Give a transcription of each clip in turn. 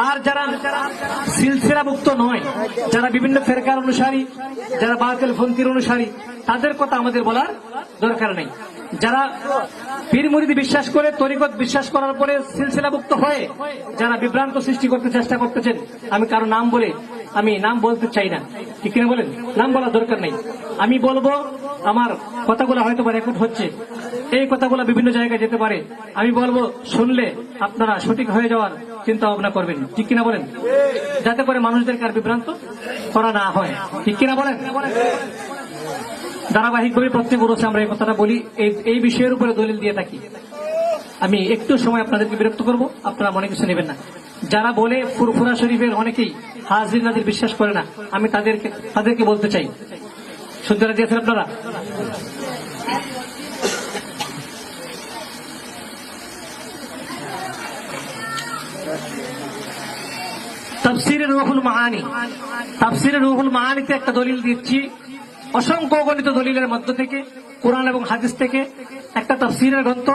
আর যারা সিলসিলাভুক্ত নয়, যারা বিভিন্ন ফেরকার অনুসারী, যারা বাতিল পন্থীর অনুসারী, তাদের কথা আমাদের বলার দরকার নেই। যারা পীর মুরিদি বিশ্বাস করে, তরিকত বিশ্বাস করার পরে সিলসিলাভুক্ত হয়ে যারা বিভ্রান্ত সৃষ্টি করতে চেষ্টা করতেছেন, আমি কারো নাম বলতে চাই না, ঠিক কিনা বলেন? নাম বলার দরকার নেই। আমি বলবো, আমার কথাগুলো হয়তো রেকর্ড হচ্ছে, এই কথাগুলো বিভিন্ন জায়গায় যেতে পারে। আমি বলবো, শুনলে আপনারা সঠিক হয়ে যাওয়ার চিন্তা ভাবনা করবেন, ঠিক কিনা বলেন? যাতে করে মানুষদেরকে আর বিভ্রান্ত করা না হয়, ঠিক কিনা বলেন? ধারাবাহিকভাবে প্রত্যেক বছর আমরা এই কথাটা বলি, এই বিষয়ের উপরে দলিল দিয়ে থাকি। আমি একটু সময় আপনাদেরকে বিরক্ত করব, আপনারা মনে কিছু নেবেন না। যারা বলে ফুরফুরা শরীফের অনেকেই হাজির নাজির বিশ্বাস করে না, আমি তাদেরকে বলতে চাই, শুনতে দিয়েছেন আপনারা? তাফসীরে রুহুল মাআনিতে একটা দলিল দিচ্ছি, অসংখ্য গণিত দলিলের মধ্য থেকে, কোরআন এবং হাদিস থেকে একটা তাফসীরের গ্রন্থ,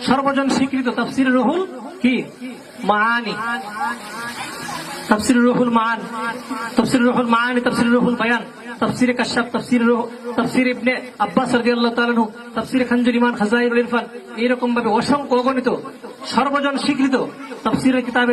সর্বজন স্বীকৃত তাফসীরে রুহুল মাআনি, তাফসীরে রুহুল মাআনি, তাফসীরে রুহুল বায়ান, তাফসীরে কাশফ, তাফসীর ইবনে আব্বাস রাদিয়াল্লাহু তাআলা আনহু, তাফসীরে খানজুল ইমান, খাজাইনুল ইরফান, এরকম ভাবে অসংখ্য গণিত সর্বজন স্বীকৃত তাফসীরের কিতাবের